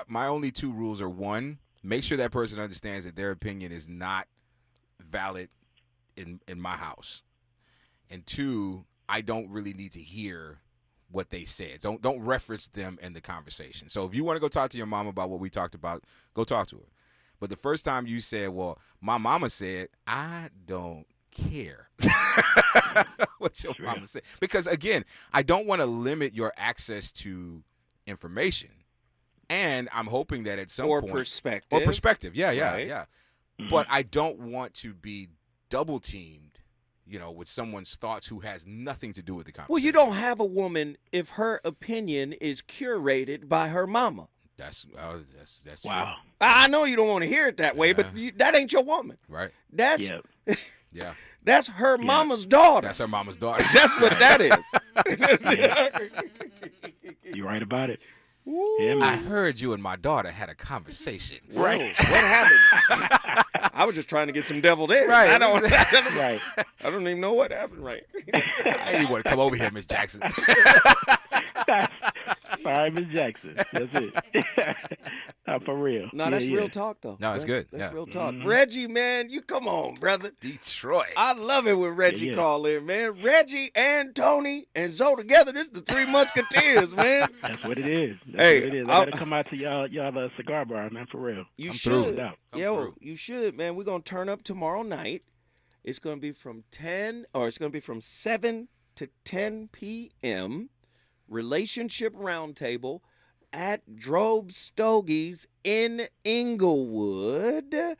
my only two rules are: one, make sure that person understands that their opinion is not valid in my house, and two, I don't really need to hear what they said. Don't reference them in the conversation. So if you want to go talk to your mom about what we talked about, go talk to her. But the first time you said, well, my mama said, I don't care what your mama said. Because, again, I don't want to limit your access to information. And I'm hoping that at some point. Or perspective. Yeah. Mm-hmm. But I don't want to be double teamed, with someone's thoughts who has nothing to do with the conversation. Well, you don't have a woman if her opinion is curated by her mama. That's wow. True. I know you don't want to hear it that way, but that ain't your woman. Right. That's yeah. That's her mama's daughter. That's her mama's daughter. That's what that is. You're right about it. Yeah, I heard you and my daughter had a conversation. Right. What happened? I was just trying to get some deviled eggs. Right. I don't even know what happened. Right. I didn't want to come over here, Miss Jackson. Sorry, Miss Jackson. That's it. For real. No, that's real talk, though. No, it's good. That's real talk. Mm-hmm. Reggie, man, you come on, brother. Detroit. I love it when Reggie call in, man. Reggie and Tony and Zoe together. This is the Three Musketeers, man. That's what it is. That's what it is. I gotta come out to y'all cigar bar, man, for real. You should. You should, man. We're gonna turn up tomorrow night. It's gonna be from 7 to 10 p.m. Relationship Roundtable at Drobe Stogies in Inglewood. Yeah.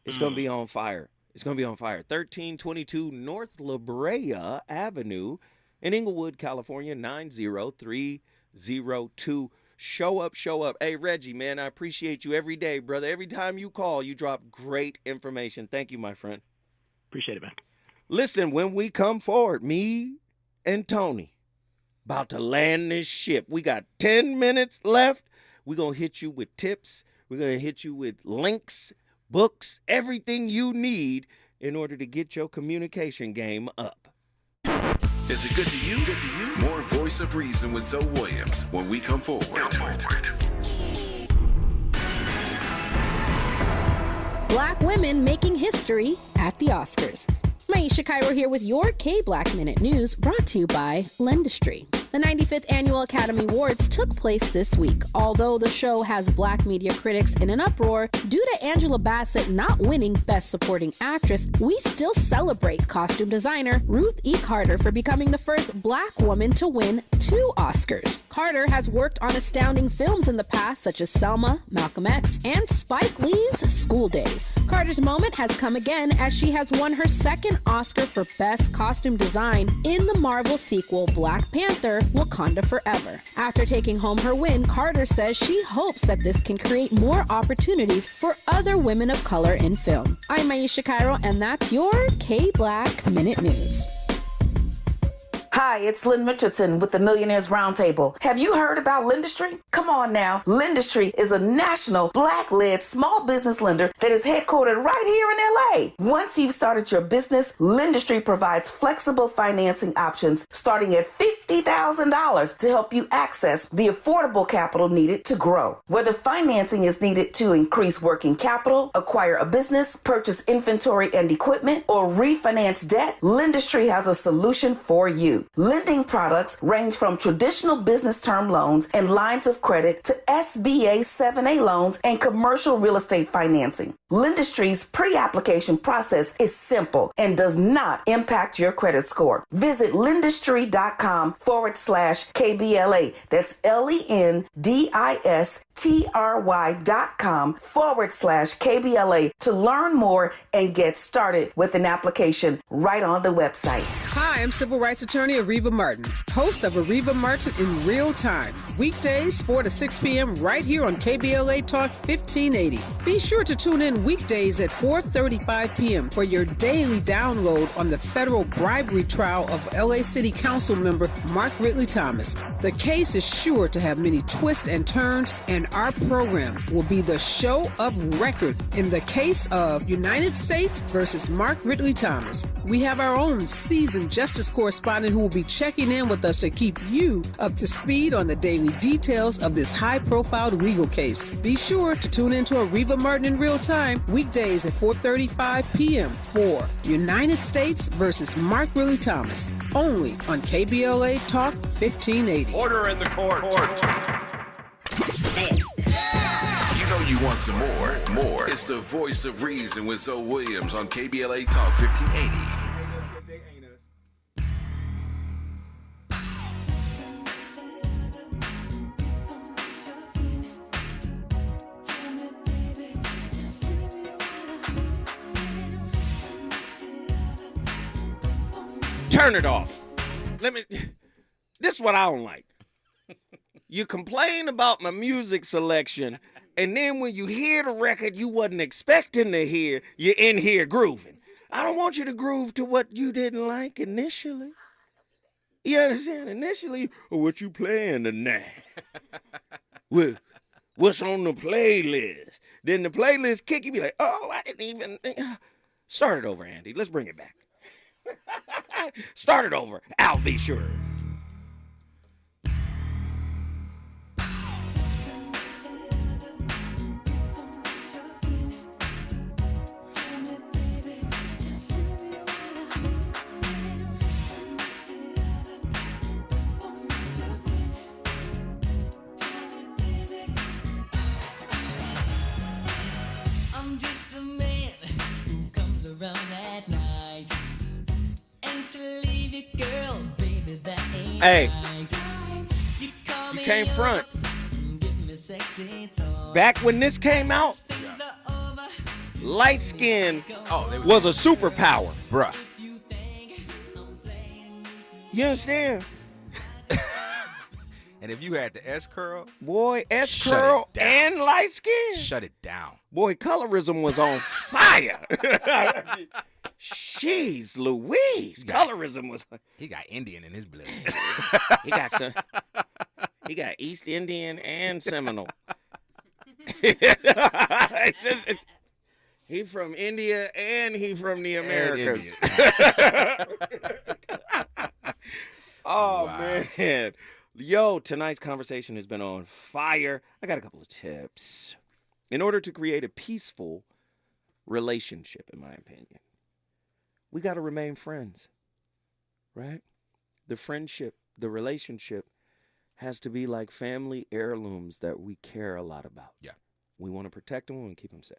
It's going to be on fire. It's going to be on fire. 1322 North La Brea Avenue in Inglewood, California, 90302. Show up. Hey, Reggie, man, I appreciate you every day, brother. Every time you call, you drop great information. Thank you, my friend. Appreciate it, man. Listen, when we come forward, me and Tony, about to land this ship. We got 10 minutes left. We're going to hit you with tips. We're going to hit you with links, books, everything you need in order to get your communication game up. Is it good to you? More Voice of Reason with Zoe Williams when we come forward. Black women making history at the Oscars. Maisha Cairo here with your K-Black Minute News, brought to you by Lendistry. The 95th Annual Academy Awards took place this week. Although the show has black media critics in an uproar due to Angela Bassett not winning Best Supporting Actress, we still celebrate costume designer Ruth E. Carter for becoming the first black woman to win 2 Oscars. Carter has worked on astounding films in the past, such as Selma, Malcolm X, and Spike Lee's School Days. Carter's moment has come again as she has won her second Oscar for Best Costume Design in the Marvel sequel Black Panther: Wakanda Forever. After taking home her win, Carter says she hopes that this can create more opportunities for other women of color in film. I'm Maisha Cairo, and that's your K-Black Minute News. Hi, it's Lynn Richardson with the Millionaires Roundtable. Have you heard about Lendistry? Come on now. Lendistry is a national black-led small business lender that is headquartered right here in LA. Once you've started your business, Lendistry provides flexible financing options starting at $50,000 to help you access the affordable capital needed to grow. Whether financing is needed to increase working capital, acquire a business, purchase inventory and equipment, or refinance debt, Lendistry has a solution for you. Lending products range from traditional business term loans and lines of credit to SBA 7A loans and commercial real estate financing. Lendistry's pre-application process is simple and does not impact your credit score. Visit lendistry.com/KBLA. That's LENDISTRY.com/KBLA to learn more and get started with an application right on the website. Hi, I'm civil rights attorney Ariva Martin, host of Ariva Martin in Real Time. Weekdays, 4 to 6 p.m. right here on KBLA Talk 1580. Be sure to tune in weekdays at 4:35 p.m. for your daily download on the federal bribery trial of LA City Council member Mark Ridley Thomas. The case is sure to have many twists and turns, and our program will be the show of record in the case of United States versus Mark Ridley Thomas. We have our own seasoned justice correspondent who will be checking in with us to keep you up to speed on the daily details of this high-profile legal case. Be sure to tune in to Ariva Martin in Real Time weekdays at 4:35 p.m. for United States versus Mark Ridley Thomas, only on KBLA Talk 1580. Order in the court. You know you want some more. It's the voice of reason with Zoe Williams on KBLA Talk 1580. Turn it off. This is what I don't like. You complain about my music selection, and then when you hear the record you wasn't expecting to hear, you're in here grooving. I don't want you to groove to what you didn't like initially. You understand? Initially, what you playing tonight? What's on the playlist? Then the playlist kick you, be like, oh, I didn't even... Start it over, Andy. Let's bring it back. Start it over. I'll be sure. I'm just a man who comes around at night. And to leave you, girl, baby, that ain't Hey, right. you can't front. Back when this came out, light skin was a superpower. Bruh. You understand? And if you had the S curl, boy, S shut curl it down. and light skin. Shut it down. Boy, colorism was on fire. Jeez Louise. Colorism was. He got Indian in his blood. He got East Indian and Seminole. He from India and he from the Americas. Oh, Wow. man. Yo, tonight's conversation has been on fire. I got a couple of tips. In order to create a peaceful relationship, in my opinion, we got to remain friends, right? The friendship, the relationship has to be like family heirlooms that we care a lot about. Yeah. We want to protect them, we want to keep them safe.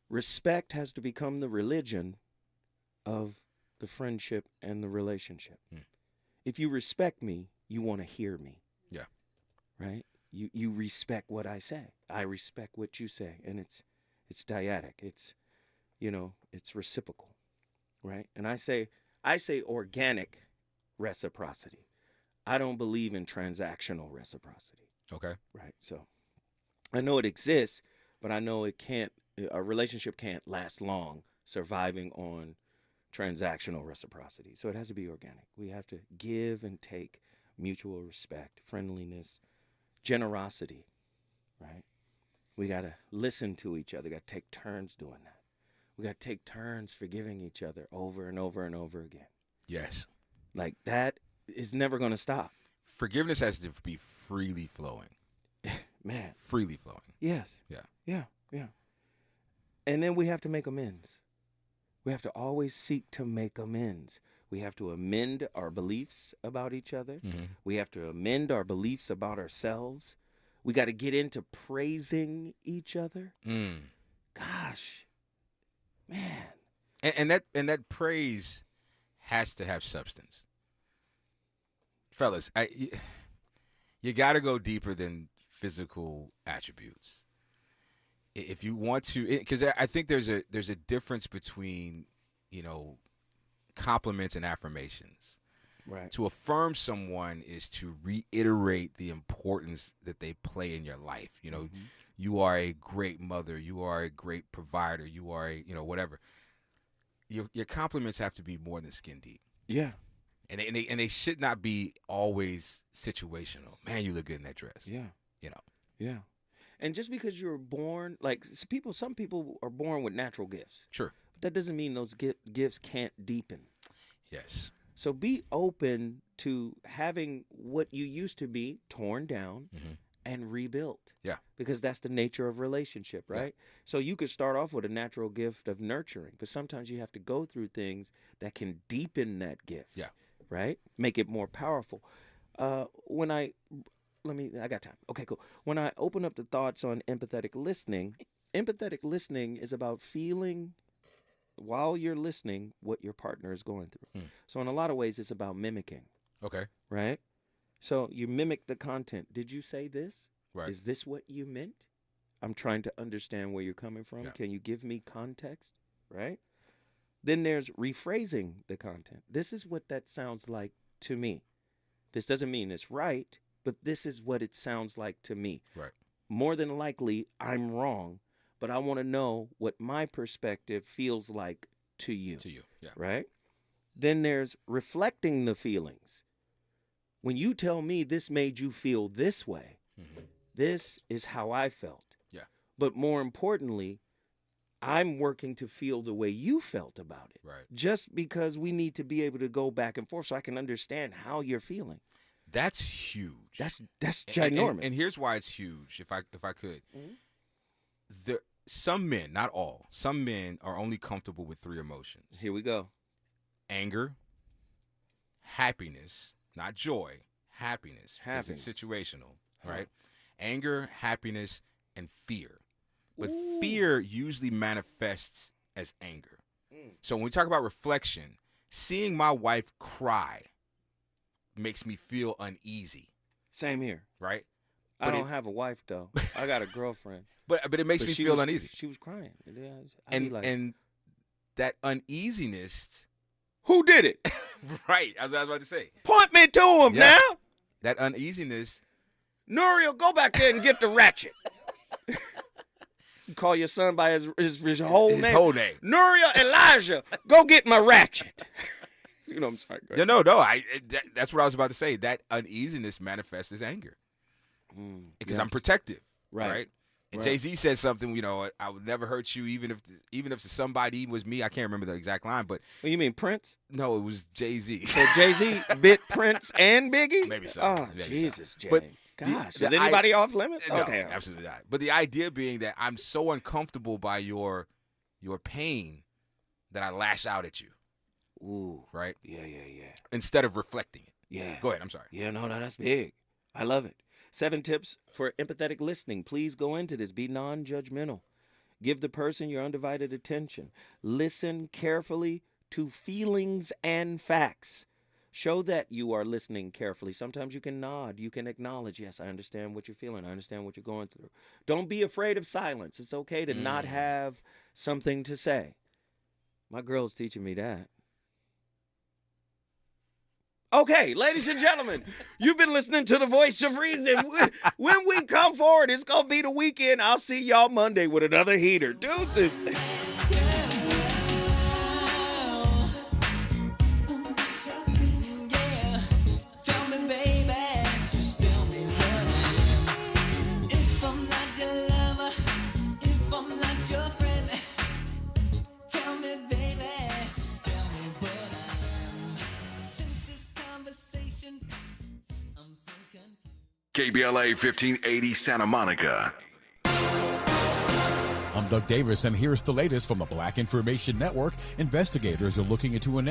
Respect has to become the religion of the friendship and the relationship. If you respect me, you want to hear me. Yeah. Right? You respect what I say. I respect what you say. And it's dyadic. It's reciprocal. Right? And I say organic reciprocity. I don't believe in transactional reciprocity. Okay. Right? So I know it exists, but I know a relationship can't last long surviving on transactional reciprocity. So it has to be organic. We have to give and take mutual respect, friendliness, generosity, right? We got to listen to each other. Got to take turns doing that. We got to take turns forgiving each other over and over and over again. Yes. Like that is never going to stop. Forgiveness has to be freely flowing. Man. Freely flowing. Yes. Yeah. Yeah. And then we have to make amends. We have to always seek to make amends. We have to amend our beliefs about each other. Mm-hmm. We have to amend our beliefs about ourselves. We got to get into praising each other. Gosh, man. And that praise has to have substance. Fellas, you got to go deeper than physical attributes. If you want to, because I think there's a difference between, compliments and affirmations. Right. To affirm someone is to reiterate the importance that they play in your life. You are a great mother. You are a great provider. You are a, whatever. Your compliments have to be more than skin deep. Yeah. And they should not be always situational. Man, you look good in that dress. Yeah. Yeah. And just because you're born, some people are born with natural gifts. Sure. But that doesn't mean those gifts can't deepen. Yes. So be open to having what you used to be torn down and rebuilt. Yeah. Because that's the nature of relationship, right? Yeah. So you could start off with a natural gift of nurturing, but sometimes you have to go through things that can deepen that gift. Yeah. Right? Make it more powerful. When I I got time. Okay, cool. When I open up the thoughts on empathetic listening is about feeling while you're listening what your partner is going through. So in a lot of ways, it's about mimicking. Okay. Right? So you mimic the content. Did you say this? Right. Is this what you meant? I'm trying to understand where you're coming from. Yeah. Can you give me context? Right? Then there's rephrasing the content. This is what that sounds like to me. This doesn't mean it's right, but this is what it sounds like to me. Right. More than likely, I'm wrong, but I want to know what my perspective feels like to you. To you, yeah. Right? Then there's reflecting the feelings. When you tell me this made you feel this way, this is how I felt. Yeah. But more importantly, I'm working to feel the way you felt about it. Right. Just because we need to be able to go back and forth so I can understand how you're feeling. That's huge. That's ginormous. And here's why it's huge, if I could. Some men, not all, some men are only comfortable with 3 emotions. Here we go. Anger, happiness, not joy, happiness. Because it's situational, right? Anger, happiness, and fear. But fear usually manifests as anger. So when we talk about reflection, seeing my wife cry makes me feel uneasy. Same here. Right? I don't have a wife, though. I got a girlfriend. But it makes me feel uneasy. She was crying. And that uneasiness. Who did it? Right. As I was about to say. Point me to him now. That uneasiness. Nuriel, go back there and get the ratchet. You call your son by his whole name. His whole name. Nuriel Elijah, go get my ratchet. You know, I'm sorry. No. That's what I was about to say. That uneasiness manifests as anger. Because I'm protective. Right? And Jay-Z said something, I would never hurt you even if somebody was me. I can't remember the exact line, but you mean Prince? No, it was Jay-Z. So Jay-Z bit Prince and Biggie? Maybe so. Oh, Maybe Jesus, so. Jay. Gosh, is anybody off limits? No, okay. Absolutely not. But the idea being that I'm so uncomfortable by your pain that I lash out at you. Ooh. Right? Yeah. Instead of reflecting it. Yeah. Go ahead. I'm sorry. Yeah, no, that's big. I love it. 7 tips for empathetic listening. Please go into this. Be non-judgmental. Give the person your undivided attention. Listen carefully to feelings and facts. Show that you are listening carefully. Sometimes you can nod. You can acknowledge, yes, I understand what you're feeling. I understand what you're going through. Don't be afraid of silence. It's okay to not have something to say. My girl's teaching me that. Okay, ladies and gentlemen, you've been listening to the Voice of Reason. When we come forward, it's going to be the weekend. I'll see y'all Monday with another heater. Deuces. KBLA 1580 Santa Monica. I'm Doug Davis, and here's the latest from the Black Information Network. Investigators are looking into an